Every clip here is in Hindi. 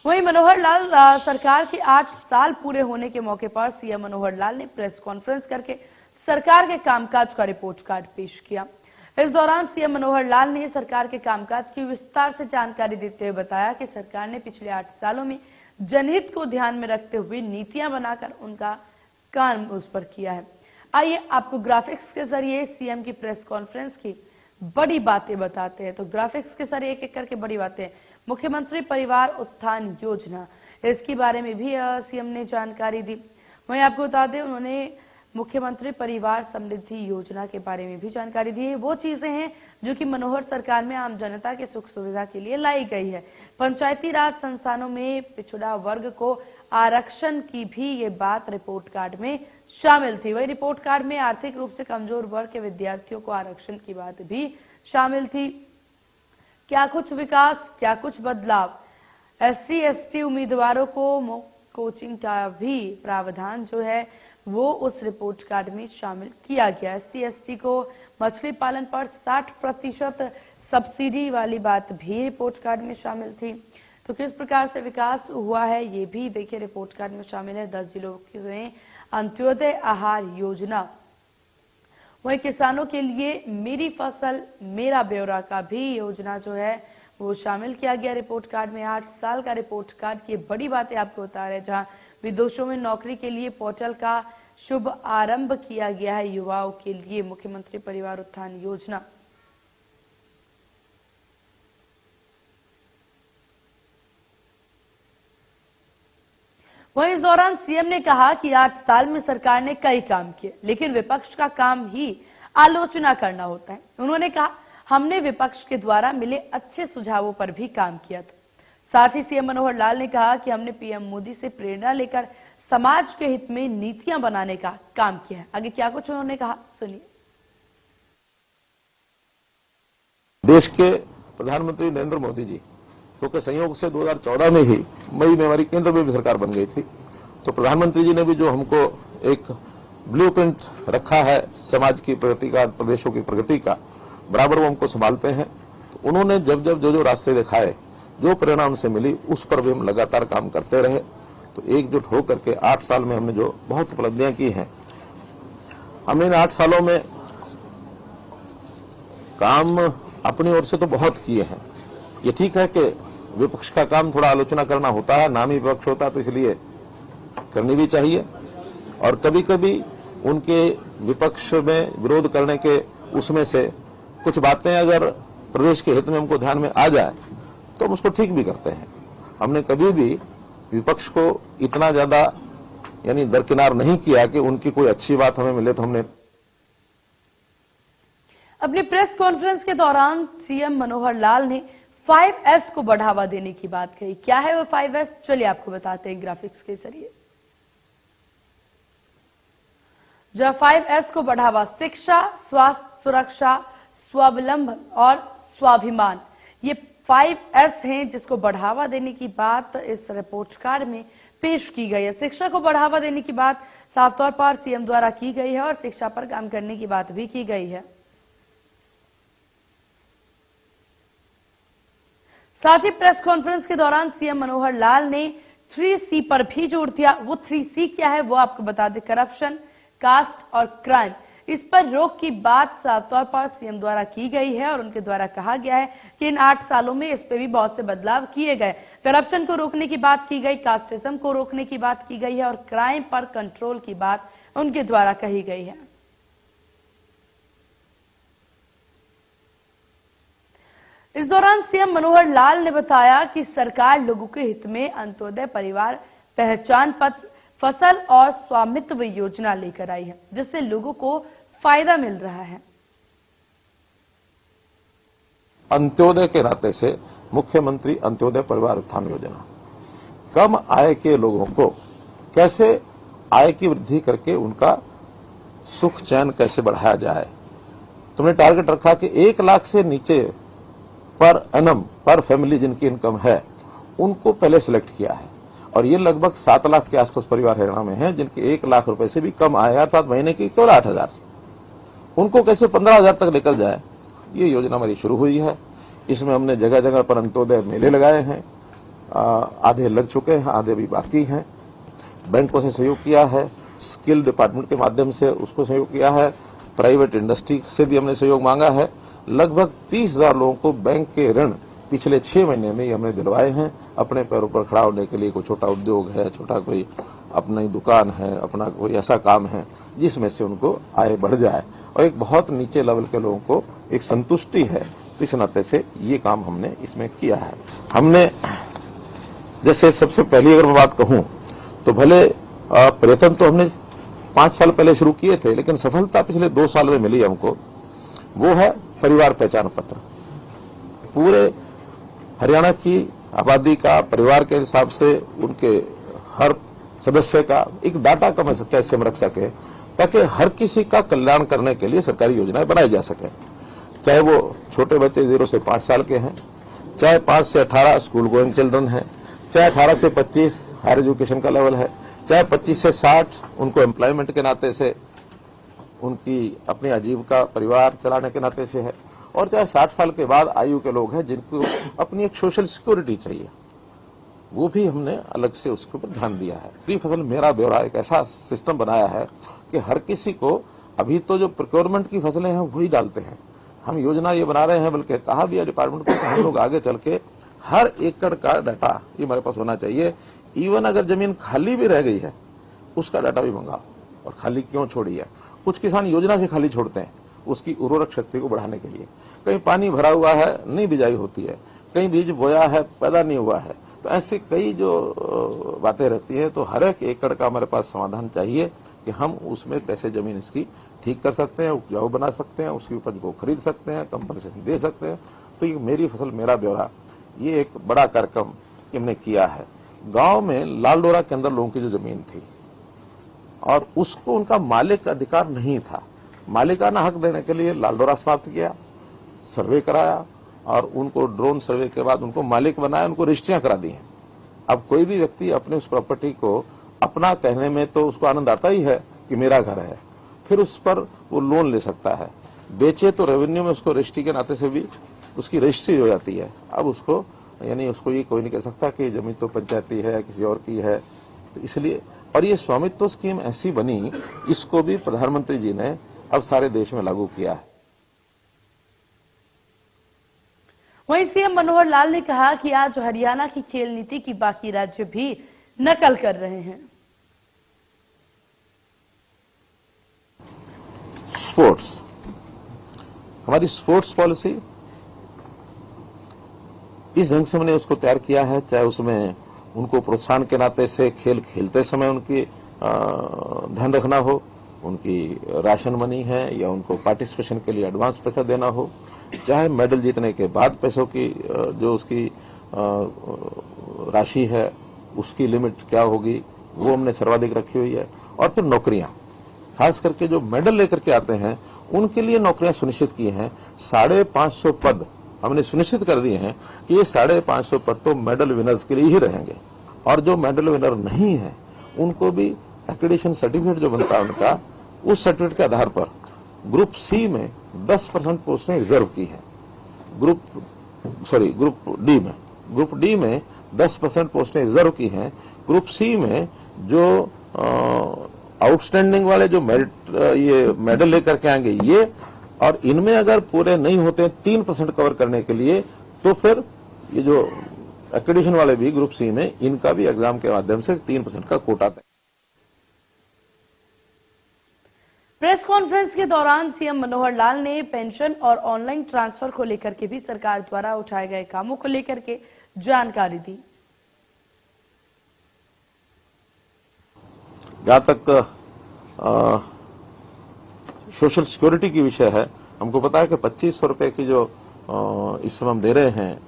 वहीं मनोहर लाल सरकार के 8 साल पूरे होने के मौके पर सीएम मनोहर लाल ने प्रेस कॉन्फ्रेंस करके सरकार के कामकाज का रिपोर्ट कार्ड पेश किया। इस दौरान सीएम मनोहर लाल ने सरकार के कामकाज की विस्तार से जानकारी देते हुए बताया कि सरकार ने पिछले 8 सालों में जनहित को ध्यान में रखते हुए नीतियां बनाकर उनका काम उस पर किया है। आइए आपको ग्राफिक्स के जरिए सीएम की प्रेस कॉन्फ्रेंस की बड़ी बातें बताते हैं। तो ग्राफिक्स के जरिए एक एक करके बड़ी बातें। मुख्यमंत्री परिवार उत्थान योजना, इसके बारे में भी सीएम ने जानकारी दी। वहीं आपको बता दें, उन्होंने मुख्यमंत्री परिवार समृद्धि योजना के बारे में भी जानकारी दी है। वो चीजें हैं जो कि मनोहर सरकार में आम जनता के सुख सुविधा के लिए लाई गई है। पंचायती राज संस्थानों में पिछड़ा वर्ग को आरक्षण की भी ये बात रिपोर्ट कार्ड में शामिल थी। वही रिपोर्ट कार्ड में आर्थिक रूप से कमजोर वर्ग के विद्यार्थियों को आरक्षण की बात भी शामिल थी। क्या कुछ विकास, क्या कुछ बदलाव, SC ST उम्मीदवारों को कोचिंग का भी प्रावधान जो है वो उस रिपोर्ट कार्ड में शामिल किया गया। SC ST को मछली पालन पर 60% सब्सिडी वाली बात भी रिपोर्ट कार्ड में शामिल थी। तो किस प्रकार से विकास हुआ है ये भी देखिए रिपोर्ट कार्ड में शामिल है। 10 जिलों में अंत्योदय आहार योजना, वही किसानों के लिए मेरी फसल मेरा ब्यौरा का भी योजना जो है वो शामिल किया गया रिपोर्ट कार्ड में। 8 साल का रिपोर्ट कार्ड की बड़ी बातें आपको बता रहे हैं, जहां विदेशों में नौकरी के लिए पोर्टल का शुभ आरंभ किया गया है युवाओं के लिए, मुख्यमंत्री परिवार उत्थान योजना। वहीं इस दौरान सीएम ने कहा कि 8 साल में सरकार ने कई काम किए, लेकिन विपक्ष का काम ही आलोचना करना होता है। उन्होंने कहा, हमने विपक्ष के द्वारा मिले अच्छे सुझावों पर भी काम किया था। साथ ही सीएम मनोहर लाल ने कहा कि हमने पीएम मोदी से प्रेरणा लेकर समाज के हित में नीतियां बनाने का काम किया है। आगे क्या कुछ उन्होंने कहा, सुनिए। देश के प्रधानमंत्री नरेंद्र मोदी जी क्योंकि संयोग से 2014 में ही मई में हमारी केंद्र में भी सरकार बन गई थी, तो प्रधानमंत्री जी ने भी जो हमको एक ब्लूप्रिंट रखा है समाज की प्रगति का, प्रदेशों की प्रगति का, बराबर वो हमको संभालते हैं। तो उन्होंने जब जब जो रास्ते दिखाए, जो प्रेरणा हमसे मिली, उस पर भी हम लगातार काम करते रहे। तो एकजुट होकर के 8 साल में हमने जो बहुत उपलब्धियां की हैं, हमने इन 8 सालों में काम अपनी ओर से तो बहुत किए हैं। ये ठीक है कि विपक्ष का काम थोड़ा आलोचना करना होता है, नाम ही विपक्ष होता है, तो इसलिए करनी भी चाहिए। और कभी कभी उनके विपक्ष में विरोध करने के उसमें से कुछ बातें अगर प्रदेश के हित में हमको ध्यान में आ जाए तो हम उसको ठीक भी करते हैं। हमने कभी भी विपक्ष को इतना ज्यादा यानी दरकिनार नहीं किया कि उनकी कोई अच्छी बात हमें मिले तो हमने। अपनी प्रेस कॉन्फ्रेंस के दौरान सीएम मनोहर लाल ने 5S को बढ़ावा देने की बात कही। क्या है वो 5S, चलिए आपको बताते हैं ग्राफिक्स के जरिए। जहां 5S को बढ़ावा, शिक्षा, स्वास्थ्य, सुरक्षा, स्वावलंबन और स्वाभिमान, ये 5S हैं जिसको बढ़ावा देने की बात इस रिपोर्ट कार्ड में पेश की गई है। शिक्षा को बढ़ावा देने की बात साफ तौर पर सीएम द्वारा की गई है और शिक्षा पर काम करने की बात भी की गई है। साथ ही प्रेस कॉन्फ्रेंस के दौरान सीएम मनोहर लाल ने 3C पर भी जोर दिया। वो 3C क्या है वो आपको बता दें, करप्शन, कास्ट और क्राइम। इस पर रोक की बात साफ तौर पर सीएम द्वारा की गई है और उनके द्वारा कहा गया है कि इन 8 सालों में इस पे भी बहुत से बदलाव किए गए। करप्शन को रोकने की बात की गई, कास्टिज्म को रोकने की बात की गई है और क्राइम पर कंट्रोल की बात उनके द्वारा कही गई है। इस दौरान सीएम मनोहर लाल ने बताया कि सरकार लोगों के हित में अंत्योदय परिवार पहचान पत्र, फसल और स्वामित्व योजना लेकर आई है, जिससे लोगों को फायदा मिल रहा है। अंत्योदय के नाते से मुख्यमंत्री अंत्योदय परिवार उत्थान योजना कम आय के लोगों को कैसे आय की वृद्धि करके उनका सुख चैन कैसे बढ़ाया जाए। तुमने टारगेट रखा कि 1 लाख से नीचे पर एनम पर फैमिली जिनकी इनकम है उनको पहले सिलेक्ट किया है और ये लगभग 7 लाख के आसपास परिवार हरियाणा में हैं जिनकी 1 लाख रुपए से भी कम आय अर्थात महीने की केवल 8,000, उनको कैसे 15,000 तक लेकर जाए, ये योजना हमारी शुरू हुई है। इसमें हमने जगह जगह पर अंत्योदय मेले लगाए हैं, आधे लग चुके हैं, आधे भी बाकी हैं। बैंकों से सहयोग किया है, स्किल डिपार्टमेंट के माध्यम से उसको सहयोग किया है, प्राइवेट इंडस्ट्री से भी हमने सहयोग मांगा है। लगभग 30,000 लोगों को बैंक के ऋण पिछले 6 महीने में ही हमने दिलवाए हैं, अपने पैरों पर खड़ा होने के लिए। कोई छोटा उद्योग है, छोटा कोई अपनी दुकान है, अपना कोई ऐसा काम है जिसमें से उनको आय बढ़ जाए और एक बहुत नीचे लेवल के लोगों को एक संतुष्टि है, तो इस नाते से ये काम हमने इसमें किया है। हमने जैसे सबसे पहली अगर मैं बात कहूं तो भले प्रयत्न तो हमने 5 साल पहले शुरू किए थे, लेकिन सफलता पिछले 2 साल में मिली हमको, वो है परिवार पहचान पत्र। पूरे हरियाणा की आबादी का परिवार के हिसाब से उनके हर सदस्य का एक डाटा कैसे हम रख सके, ताकि हर किसी का कल्याण करने के लिए सरकारी योजनाएं बनाई जा सके। चाहे वो छोटे बच्चे 0 से 5 साल के हैं, चाहे 5 से 18 स्कूल गोइंग चिल्ड्रन हैं, चाहे 18 से 25 हायर एजुकेशन का लेवल है, चाहे 25 से 60 उनको एम्प्लॉयमेंट के नाते से उनकी अपनी आजीविका परिवार चलाने के नाते से है, और चाहे 60 साल के बाद आयु के लोग हैं जिनको अपनी एक सोशल सिक्योरिटी चाहिए, वो भी हमने अलग से उसके ऊपर ध्यान दिया है। मेरी फसल मेरा ब्यौरा एक ऐसा सिस्टम बनाया है कि हर किसी को, अभी तो जो प्रोक्योरमेंट की फसलें हैं वही डालते हैं, हम योजना ये बना रहे हैं, बल्कि कहा भी है डिपार्टमेंट को कि हम लोग आगे चल के हर एकड़ का डाटा ये हमारे पास होना चाहिए। इवन अगर जमीन खाली भी रह गई है उसका डाटा भी मंगाओ, और खाली क्यों छोड़ी है। कुछ किसान योजना से खाली छोड़ते हैं उसकी उर्वरक शक्ति को बढ़ाने के लिए। कहीं पानी भरा हुआ है, नहीं बिजाई होती है, कहीं बीज बोया है, पैदा नहीं हुआ है, तो ऐसे कई जो बातें रहती है। तो हर एक एकड़ का हमारे पास समाधान चाहिए कि हम उसमें कैसे जमीन इसकी ठीक कर सकते हैं, उपजाऊ बना सकते हैं, उसकी उपज को खरीद सकते हैं, कंपनसेशन दे सकते हैं। तो ये मेरी फसल मेरा ब्यौरा, ये एक बड़ा कार्यक्रम हमने किया है। गांव में लालडोरा के अंदर लोगों की जो जमीन थी और उसको उनका मालिक अधिकार नहीं था, मालिकाना हक देने के लिए लालडोरा समाप्त किया, सर्वे कराया और उनको ड्रोन सर्वे के बाद उनको मालिक बनाया, उनको रजिस्ट्रियां करा दी हैं। अब कोई भी व्यक्ति अपने उस प्रॉपर्टी को अपना कहने में तो उसको आनंद आता ही है कि मेरा घर है, फिर उस पर वो लोन ले सकता है, बेचे तो रेवेन्यू में उसको रजिस्ट्री के नाते से भी उसकी रजिस्ट्री हो जाती है। अब उसको यानी उसको ये कोई नहीं कह सकता कि जमीन तो पंचायती है, किसी और की है। तो इसलिए, और ये स्वामित्व स्कीम ऐसी बनी, इसको भी प्रधानमंत्री जी ने अब सारे देश में लागू किया है। वहीं सीएम मनोहर लाल ने कहा कि आज हरियाणा की खेल नीति की बाकी राज्य भी नकल कर रहे हैं। स्पोर्ट्स, हमारी स्पोर्ट्स पॉलिसी इस ढंग से हमने उसको तैयार किया है, चाहे उसमें उनको प्रोत्साहन के नाते से खेल खेलते समय उनकी ध्यान रखना हो, उनकी राशन मनी है या उनको पार्टिसिपेशन के लिए एडवांस पैसा देना हो, चाहे मेडल जीतने के बाद पैसों की जो उसकी राशि है उसकी लिमिट क्या होगी वो हमने सर्वाधिक रखी हुई है। और फिर नौकरियां, खास करके जो मेडल लेकर के आते हैं उनके लिए नौकरियां सुनिश्चित की हैं। 550 पद हमने सुनिश्चित कर दिए हैं कि ये 550 पद तो मेडल विनर्स के लिए ही रहेंगे, और जो मेडल विनर नहीं है उनको भी एक्रेडिटेशन सर्टिफिकेट जो बनता है उनका, उस सर्टिफिकेट के आधार पर ग्रुप सी में 10% पोस्टें रिजर्व की हैं, ग्रुप डी में 10% पोस्टें रिजर्व की हैं, ग्रुप सी में जो आउटस्टैंडिंग वाले जो मेरिट ये मेडल लेकर के आएंगे ये, और इनमें अगर पूरे नहीं होते 3% कवर करने के लिए, तो फिर ये जो एक्रेडिटेशन वाले भी ग्रुप सी में, इनका भी एग्जाम के माध्यम से 3% का कोटा तय। प्रेस कॉन्फ्रेंस के दौरान सीएम मनोहर लाल ने पेंशन और ऑनलाइन ट्रांसफर को लेकर के भी सरकार द्वारा उठाए गए कामों को लेकर के जानकारी दी। जहां तक सोशल सिक्योरिटी की विषय है, हमको पता है कि 2500 रुपए की जो इस समय हम दे रहे हैं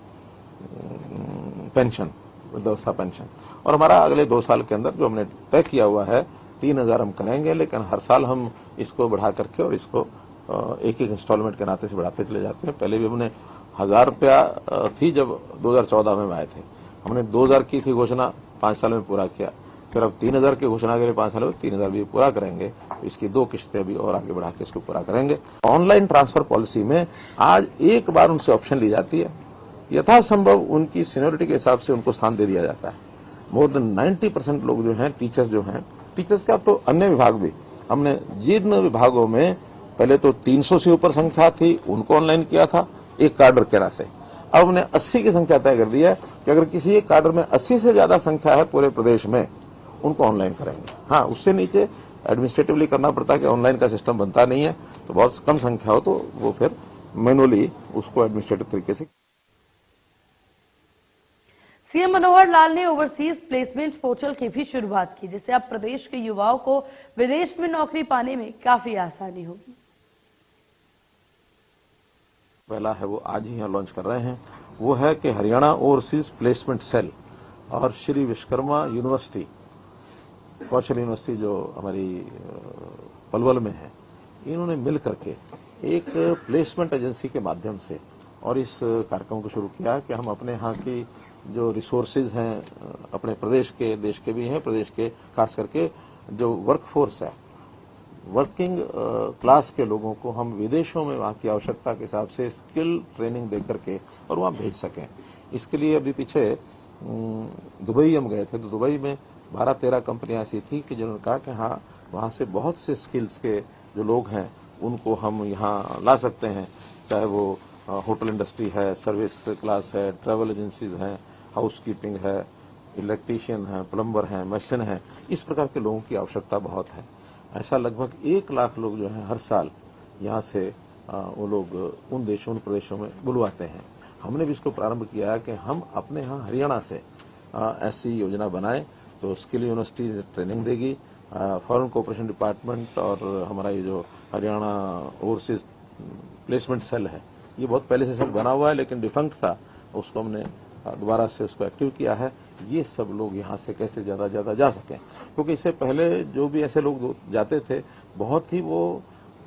पेंशन, वृद्धावस्था पेंशन, और हमारा अगले 2 साल के अंदर जो हमने तय किया हुआ है 3000 हम करेंगे, लेकिन हर साल हम इसको बढ़ा करके और इसको एक इंस्टॉलमेंट के नाते से बढ़ाते चले जाते हैं। पहले भी हमने 1000 रुपया थी जब 2014 में आए थे, हमने 2000 की थी घोषणा, 5 साल में पूरा किया, फिर अब 3000 की घोषणा के लिए 5 साल में 3000 भी पूरा करेंगे। तो इसकी 2 किस्तें भी और आगे बढ़ा के इसको पूरा करेंगे। ऑनलाइन ट्रांसफर पॉलिसी में आज एक बार उनसे ऑप्शन ली जाती है यथासंभव उनकी सीनियरिटी के हिसाब से उनको स्थान दे दिया जाता है। मोर देन 90% लोग जो हैं टीचर्स जो हैं, टीचर्स का तो अन्य विभाग भी, हमने जिन विभागों में पहले तो 300 से ऊपर संख्या थी उनको ऑनलाइन किया था एक कार्डर के नाते, अब हमने 80 की संख्या तय कर दी है कि अगर किसी एक कार्डर में 80 से ज्यादा संख्या है पूरे प्रदेश में, उनको ऑनलाइन करेंगे। हाँ, उससे नीचे एडमिनिस्ट्रेटिवली करना पड़ता है कि ऑनलाइन का सिस्टम बनता नहीं है, तो बहुत कम संख्या हो तो वो फिर मैनुअली उसको एडमिनिस्ट्रेटिव तरीके से। सीएम मनोहर लाल ने ओवरसीज प्लेसमेंट पोर्टल की भी शुरुआत की, जिससे अब प्रदेश के युवाओं को विदेश में नौकरी पाने में काफी आसानी होगी। पहला है वो आज ही यहाँ लॉन्च कर रहे हैं, वो है कि हरियाणा ओवरसीज प्लेसमेंट सेल और श्री विश्वकर्मा यूनिवर्सिटी, कौशल यूनिवर्सिटी जो हमारी पलवल में है, इन्होंने मिल करके एक प्लेसमेंट एजेंसी के माध्यम से और इस कार्यक्रम को शुरू किया कि हम अपने यहाँ की जो रिसोर्सेज हैं अपने प्रदेश के, देश के भी हैं, प्रदेश के खास करके जो वर्कफोर्स है, वर्किंग क्लास के लोगों को हम विदेशों में वहाँ की आवश्यकता के हिसाब से स्किल ट्रेनिंग दे करके और वहाँ भेज सकें। इसके लिए अभी पीछे दुबई हम गए थे, तो दुबई में 12-13 कंपनियां ऐसी थी कि जिन्होंने कहा कि हाँ, वहाँ से बहुत से स्किल्स के जो लोग हैं उनको हम यहाँ ला सकते हैं, चाहे वो होटल इंडस्ट्री है, सर्विस क्लास है, ट्रैवल एजेंसीज हैं, हाउसकीपिंग है, इलेक्ट्रीशियन है, प्लम्बर हैं, मशीन हैं, इस प्रकार के लोगों की आवश्यकता बहुत है। ऐसा लगभग 1 लाख लोग जो हैं हर साल यहाँ से वो लोग उन देशों, उन प्रदेशों में बुलवाते हैं। हमने भी इसको प्रारंभ किया है कि हम अपने यहाँ हरियाणा से ऐसी योजना बनाएं, तो स्किल यूनिवर्सिटी ट्रेनिंग देगी, फॉरेन कोऑपरेशन डिपार्टमेंट और हमारा ये जो हरियाणा ओवरसीज प्लेसमेंट सेल है, ये बहुत पहले से सेल बना हुआ है लेकिन डिफंक्ट था, उसको हमने दोबारा से उसको एक्टिव किया है। ये सब लोग यहाँ से कैसे ज्यादा ज्यादा जा सकें, क्योंकि इससे पहले जो भी ऐसे लोग जाते थे बहुत ही वो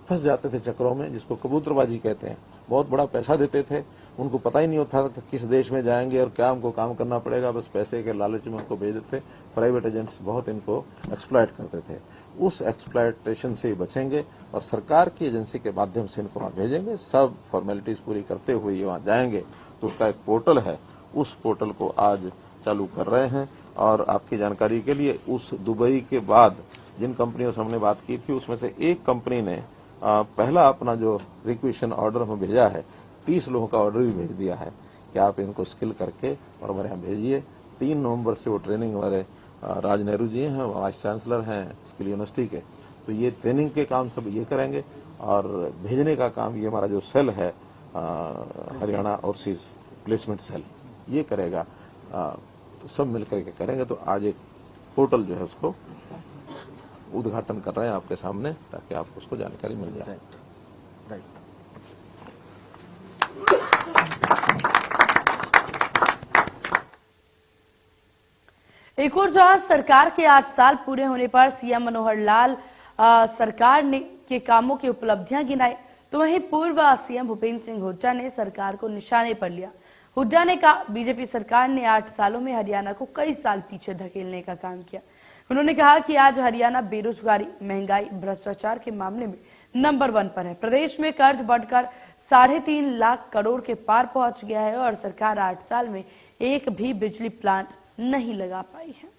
फंस जाते थे चक्रों में, जिसको कबूतरबाजी कहते हैं। बहुत बड़ा पैसा देते थे, उनको पता ही नहीं होता कि किस देश में जाएंगे और क्या हमको काम करना पड़ेगा, बस पैसे के लालच में उनको भेज देते। प्राइवेट एजेंट्स बहुत इनको एक्सप्लॉइट करते थे। उस एक्सप्लॉइटेशन से बचेंगे और सरकार की एजेंसी के माध्यम से इनको वहां भेजेंगे, सब फॉर्मेलिटीज पूरी करते हुए वहां जाएंगे। तो उसका एक पोर्टल है, उस पोर्टल को आज चालू कर रहे हैं। और आपकी जानकारी के लिए, उस दुबई के बाद जिन कंपनियों से हमने बात की थी उसमें से एक कंपनी ने पहला अपना जो रिक्वेशन ऑर्डर हमें भेजा है, 30 लोगों का ऑर्डर भी भेज दिया है कि आप इनको स्किल करके और हमारे यहाँ भेजिए। 3 नवंबर से वो ट्रेनिंग हमारे राज नेहरू जी हैं, वाइस चांसलर हैं स्किल यूनिवर्सिटी के, तो ये ट्रेनिंग के काम सब ये करेंगे और भेजने का काम ये हमारा जो सेल है हरियाणा ओवरसीज प्लेसमेंट सेल, ये करेगा। तो सब मिलकर के करेंगे। तो आज एक पोर्टल जो है उसको उद्घाटन कर रहे हैं आपके सामने, ताकि आपको उसको जानकारी मिल जाए। एक और जहां सरकार के 8 साल पूरे होने पर सीएम मनोहर लाल सरकार ने के कामों की उपलब्धियां गिनाई, तो वहीं पूर्व सीएम भूपेंद्र सिंह हुड्डा ने सरकार को निशाने पर लिया। हुड्डा ने कहा, बीजेपी सरकार ने 8 सालों में हरियाणा को कई साल पीछे धकेलने का काम किया। उन्होंने कहा कि आज हरियाणा बेरोजगारी, महंगाई, भ्रष्टाचार के मामले में नंबर 1 पर है। प्रदेश में कर्ज बढ़कर 3.5 लाख करोड़ के पार पहुंच गया है और सरकार 8 साल में एक भी बिजली प्लांट नहीं लगा पाई है।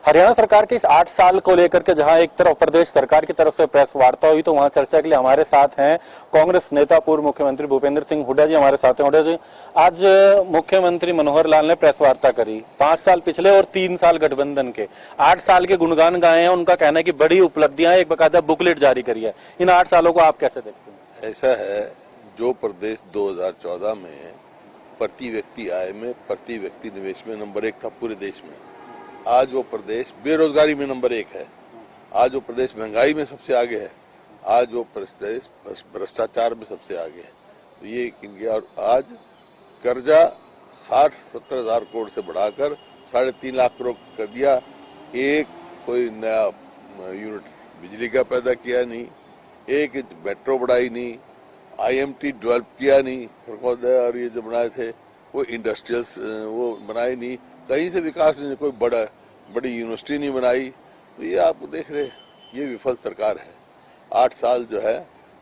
हरियाणा सरकार के इस 8 साल को लेकर के जहां एक तरफ प्रदेश सरकार की तरफ से प्रेस वार्ता हुई, तो वहां चर्चा के लिए हमारे साथ हैं कांग्रेस नेता पूर्व मुख्यमंत्री भूपेंद्र सिंह हुड्डा जी हमारे साथ हैं। हुड्डा जी, आज मुख्यमंत्री मनोहर लाल ने प्रेस वार्ता करी, 5 साल पिछले और 3 साल गठबंधन के, 8 साल के गुणगान गाए हैं। उनका कहना है कि बड़ी उपलब्धियां, एक बकायदा बुकलेट जारी करी है। इन 8 सालों को आप कैसे देखते हैं? ऐसा है, जो प्रदेश 2014 में प्रति व्यक्ति आय में, प्रति व्यक्ति निवेश में नंबर 1 था पूरे देश में, आज वो प्रदेश बेरोजगारी में नंबर 1 है। आज वो प्रदेश महंगाई में सबसे आगे है। आज वो प्रदेश भ्रष्टाचार में सबसे आगे है। तो ये और आज कर्जा 60-70 हजार करोड़ से बढ़ाकर 3.5 लाख करोड़ कर दिया। एक कोई नया यूनिट बिजली का पैदा किया नहीं, एक इंच मेट्रो बढ़ाई नहीं, IMT डेवलप किया नहीं, और ये जो बनाए थे वो इंडस्ट्रियल्स वो बनाए नहीं, कहीं से विकास नहीं, कोई बड़ी यूनिवर्सिटी नहीं बनाई। तो ये आप देख रहे, ये विफल सरकार है। 8 साल जो है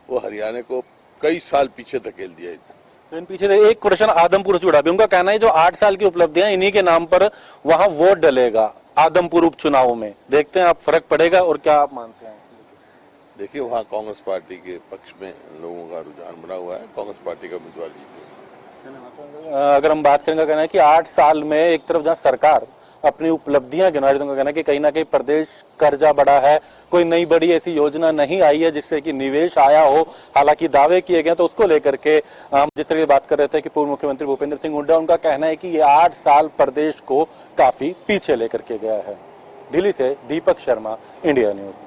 वो हरियाणा को कई साल पीछे धकेल दिया इसे। तो इन पीछे से एक क्वेश्चन आदमपुर से जुड़ा भी, उनका कहना है जो 8 साल की उपलब्धियां इन्हीं के नाम पर वहां वोट डलेगा आदमपुर उपचुनाव में, देखते हैं आप फर्क पड़ेगा और क्या आप मानते हैं? देखिए वहाँ कांग्रेस पार्टी के पक्ष में लोगों का रुझान बना हुआ है, कांग्रेस पार्टी का उम्मीदवार जीतेगा। अगर हम बात करेंगे, कहना है कि 8 साल में एक तरफ जहां सरकार अपनी उपलब्धियां गिना रही है, तो कहना है कि कहीं ना कहीं प्रदेश कर्जा बढ़ा है, कोई नई बड़ी ऐसी योजना नहीं आई है जिससे कि निवेश आया हो, हालांकि दावे किए गए तो उसको लेकर के हम जिस तरह की बात कर रहे थे कि पूर्व मुख्यमंत्री भूपेंद्र सिंह हुड्डा, उनका कहना है कि ये 8 साल प्रदेश को काफी पीछे लेकर के गया है। दिल्ली से दीपक शर्मा, इंडिया न्यूज।